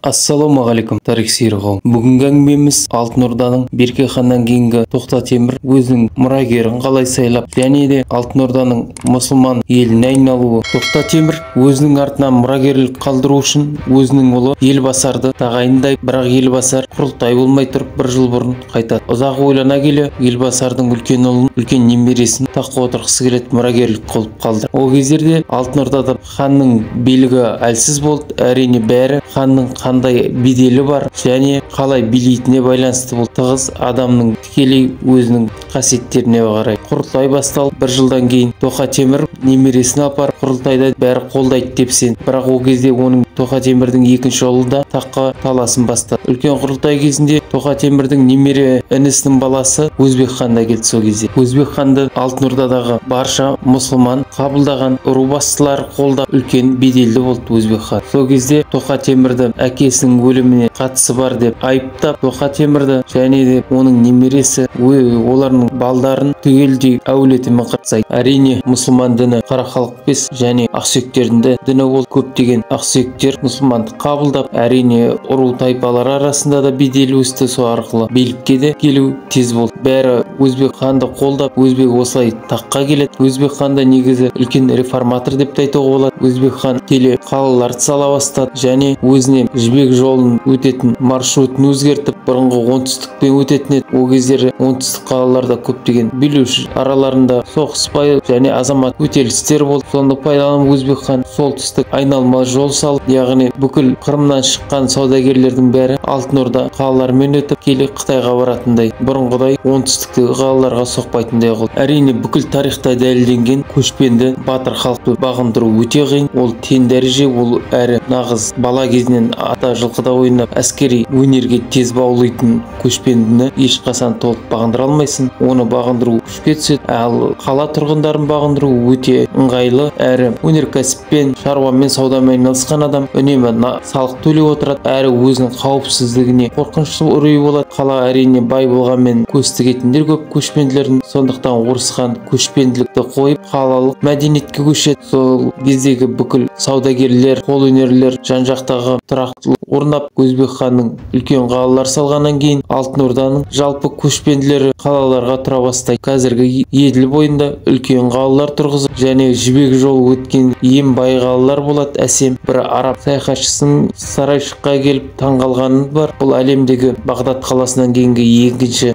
Ассалаумағалейкум, тарих сүйер қауым. Бүгінгі әңгімеміз Алтын Орданың Берке ханнан кейінгі Тоқта Темір өзінің мұрагерін қалай сайлап, және де Алтын Орданың мұсылман еліне айналуы. Тоқта Темір өзінің артынан мұрагерлік қалдыру үшін өзінің ұлы Елбасарды тағайындайды, бірақ Елбасар құрылтай болмай тұрып бір жыл бұрын қайтады. Ұзақ ойлана келе Елбасардың үлкен ұлын, үлкен немересін таққа отырғысы келеді, мұрагерлік қылып қалды. Ол кездерде Алтын Ордада ханның билігі әлсіз болды. Әрине бәрі ханның қандай беделі бар және қалай билейтініне байланысты бұл тығыз адамның тікелей өзінің қасиеттеріне қарай. Құрылтай басталып, бір жылдан кейін Тоқа Темір немересін апарып құрылтайда бәрі қолдайды деп сен. Бірақ ол кезде оның Тоқа Темірдің екінші ұлы да таққа таласын бастады. Үлкен құрылтай кезінде Тоқа Темірдің немере інісінің баласы Өзбек хан да келді. Сол кезде Өзбек ханды Алтын Ордадағы барша мұсылман қабылдаған, ру бастылар қолдап үлкен беделді болды Өзбек хан. Сол кезде Тоқа Темірді әкесінің өліміне қатысы бар деп айыптап, Тоқа Темірді және де оның немересі олардың балдарын түгелдей әулетімен қырсайды. Әрине мұсылман діні қара халық емес және ақсүйектердің діні ол. Көптеген ақсүйектер мұсылманды қабылдап, әрине ру тайпалар арасында да беделі өсті. Сол арқылы билікке де келу тез болды. Бәрі Өзбек ханды қолдап, Өзбек осылай таққа келеді. Өзбек ханды негізі үлкен реформатор деп айтуға болады. Өзбек хан келе қалаларды сала бастады және өзіне жібек жолын өтетін маршрутын өзгертіп, бұрынғы оңтүстікпен өтетін еді. Ол кездері оңтүстік қалаларда көптеген билеуші араларында соғыспай және азамат өтелістер болды. Сонда пайдаланып Өзбек хан солтүстік айналма жол салып, яғни бүкіл Қырымнан шыққан саудагерлердің бәрі Алтын Орда қалаларымен өтіп келе Қытайға баратындай, бұрынғыдай оңтүстіктегі қалаларға соқпайтындай қылды. Әрине бүкіл тарихта дәлелденген көшпенді батыр халықты бағындыру өте қиын. Ол тең дәреже, ол әрі нағыз бала кезінен ата жылқыда ойнап әскери өнерге тез баулайтын көшпендіні ешқашан толық бағындыра алмайсың. Оны бағындыру күшке түседі. Ал қала тұрғындарын бағындыру өте ыңғайлы, әрі өнеркәсіппен, шаруамен, саудамен айналысқан адам үнемі салық төлеп отырады, әрі өзінің қауіпсіздігіне қорқынышты үрей болады. Қала әрине бай болғанмен көз тігетіндер көп көшпенділердің, сондықтан Орыс хан көшпенділікті қойып қалалық мәдениетке көшеді. Сол кездегі бүкіл саудагерлер, қолөнерлер жан-жақтағы тұрақтылық орнап, Өзбек ханның үлкен қалалар салғаннан кейін Алтын Орданың жалпы көшпенділері қалаларға тұра бастайды. Қазіргі Еділ бойында үлкен қалалар тұрғызып және жібек жолы өткен ең бай қалалар болады. Әсем бір араб саяхатшысының сарайшыққа келіп таңғалғаны бар. Бұл әлемдегі Бағдат қаласынан кейінгі екінші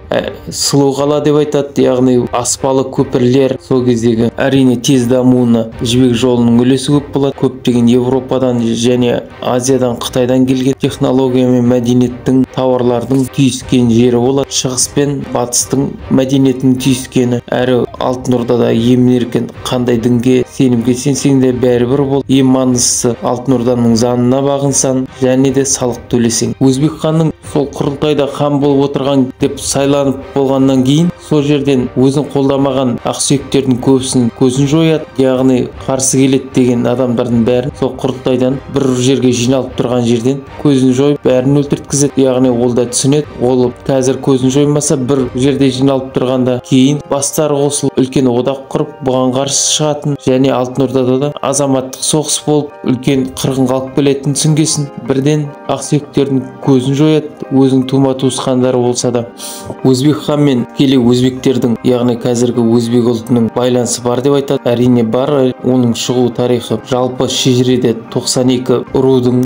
сұлу қала деп айтады. Яғни аспалы көпірлер сол кездегі әрине тез дамуына жібек жолының үлесі көп болады. Көптеген Европадан және Азиядан, Қытайдан келген технология мен мәдениеттің, тауарлардың түйіскен жері болады. Шығыс пен батыстың мәдениетінің түйіскені. Әрі Алтын Ордада емін-еркін қандай дінге сенімге сенсең де бәрібір бол. Ең маңыздысы Алтын Орданың заңына бағынсаң және де салық төлесең. Өзбек ханның сол құрылтайда хан болып отырған деп сайланып болғаннан кейін сол жерден өзін қолдамаған ақсүйектердің көбісінің көзін жояды. Яғни қарсы келеді деген адамдардың бәрін сол құрылтайдан бір жерге жиналып тұрған жерден көзін жойып бәрін өлтірткізеді. Яғни ол да түсінеді, ол қазір көзін жоймаса бір жерде жиналып тұрғанда кейін бастары қосылып үлкен одақ құрып бұған қарсы шығатын және Алтын Ордада да азаматтық соғыс болып үлкен қырғын қалып келетінін түсінгесін бірден ақсүйектердің көзін жояды. Өзінің тума-туысқандары болса да Өзбек хан мен тікелей өзбектердің, яғни қазіргі өзбек ұлтының байланысы бар деп айтады. Әрине бар, оның шығу тарихы жалпы шежіреде 92 рудың,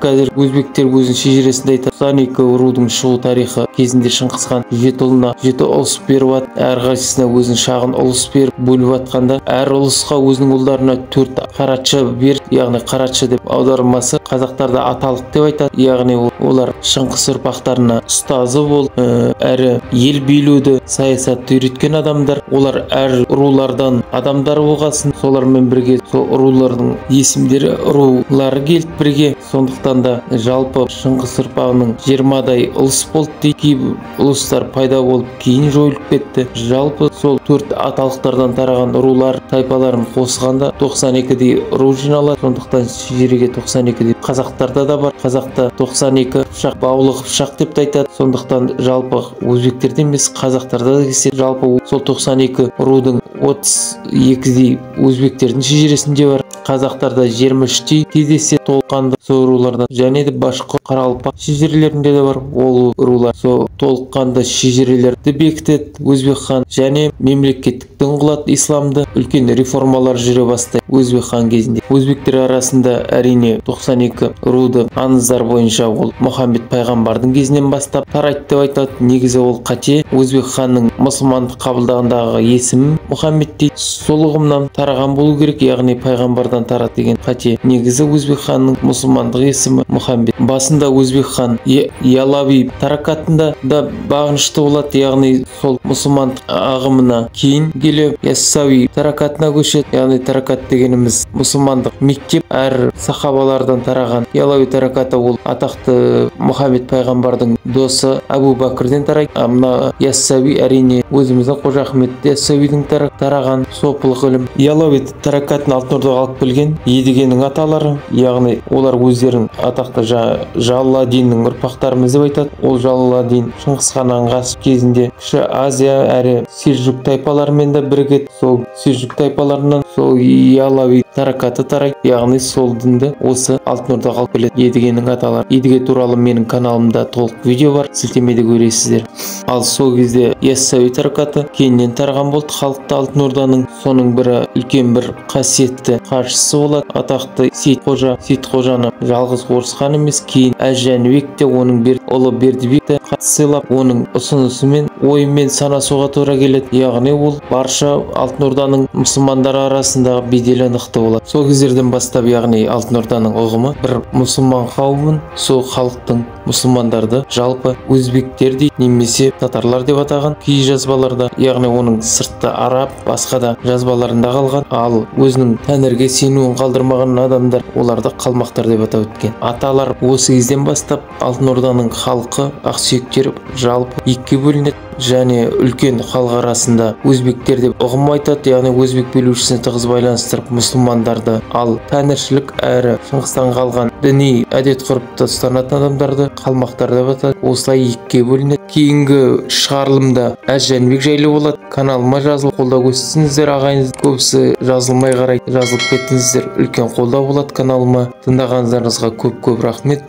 қазір өзбектер өзінің шежіресінде айтады, 92 рудың шығу тарихы кезінде Шыңғыс хан 7 ұлына 7 ұлыс беріп атты, әрқайсысына өзінің шағын ұлыс беріп бөліп атқанда әр ұлысқа өзінің ұлдарына 4 қаратшы берді. Яғни қаратшы деп аудармасы қазақтарда аталық деп айтады. Яғни олар Шыңғыс ұрпақтарына ұстазы болып, әрі ел билеуді, саясатты үйреткен адамдар. Олар әр рулардан адамдар болғасын, солармен бірге сол рулардың есімдері, рулары келді бірге. Сондықтан да жалпы Шыңғыс ұрпағының 20-дай ұлыс болды дейді. Кейбір ұлыстар пайда болып кейін жойылып кетті. Жалпы сол 4 аталықтардан тараған рулар тайпаларын қосқанда 92-дей ру жиналады. Сондықтан шежіреге 92-дей қазақтарда да бар. Қазақта 92 қыпшақ, баулы қыпшақ деп айтады. Сондықтан жалпы өзбектерде емес қазақтарда да келсе, жалпы сол 92 рудың 32-дей өзбектердің шежіресінде бар. қазақтарда 23 кездесе толыққанды сол рулардан, және де башқұрт, қарақалпақ шежірелерінде де бар. Ол рулар сол толыққанды шежірелерді бекітеді. Өзбек хан және мемлекеттік дін қылады, исламды, үлкен реформалар жүре бастайды Өзбек хан кезінде. Өзбектер арасында әрине 92 руды аңыздар бойынша ол Мұхаммед пайғамбардың кезінен бастап тарайды деп айтады. Негізі ол қате. Өзбек ханның мұсылмандық қабылдағандағы есімі Мұхаммед дейді. Сол ұғымнан тараған болу керек, яғни пайғамбардан тарады деген қате. Негізі Өзбек ханның мұсылмандық есімі Мұхаммед. Басында Өзбек хан Ялави тарақатында да бағынышты болады, яғни сол мұсылмандық ағымына. Кейін келе Яссауи тарақатына көшеді, яғни тарақат дегеніміз мұсылмандық мектеп, әр сахабалардан тараған. Ялави тарақаты ол атақты Мұхаммед пайғамбардың досы Абу Бәкірден тарайды. Мына Яссауи әрине өзіміздің Қожа Ахмет Яссауидің тараған сопылық ілім. Ялави тарақатын алтын ордаға алып келген едігенің аталары, яғни олар өздерін атақты Жалаладдиннің ұрпақтарымыз деп айтады. Ол Жалаладдин Шыңғыс ханның ғасыр кезінде Кіші Азия әрі Селжук тайпаларымен де бірігеді. Сол Селжук тайпаларынан сол Ялави тарақаты тарайды, яғни сол дінді осы алтын ордаға алып келеді едігенің аталары. Едіге туралы менің каналымда толық видео бар, сілтемеде көресіздер. Ал сол кезде Яссауи тарақаты кейіннен тараған болды халықты алтын орданың. Соның бірі үлкен бір қасиетті қаржысы болады, атақты Сейіт Қожа. Сейіт Қожаны жалғыз орыс хан емес, кейін Әз-Жәнібек те оның ұлы Бердібекті сыйлап, оның ұсынысымен ойымен санасуға тура келеді. Яғни ол барша алтын орданың мұсылмандары арасындағы беделі нықты болады. Сол кездерден бастап, яғни алтын орданың ұғымы бір мұсылман қауымын, сол халықтың мұсылмандарды жалпы өзбектер дейді, немесе татарлар деп атаған кей жазбаларда, яғни оның сыртта араб, басқа да жазбаларында қалған. Ал өзінің тәңірге сенуін қалдырмаған адамдар, оларды қалмақтар деп атап өткен. Аталар осы кезден бастап алтын орданың халқы, ақсүйектер жалпы екіге бөлінеді, және үлкен халық арасында өзбектер деп ұғым айтады, яғни өзбек билеушісіне тығыз байланыстырып мұсылмандарды, ал тәңіршілік әрі Шыңғыстан қалған діни әдет ғұрыпты ұстанатын адамдарды қалмақтар деп атады. Осылай екіге бөлінеді. Кейінгі шығарылымда Әз-Жәнібек жайлы болады. Каналыма жазылып қолдау көрсетсеңіздер, ағайыныз көбісі жазылмай қарайды, жазылып кеттіңіздер, үлкен қолдау болады каналыма. Тыңдағандарыңызға көп рахмет.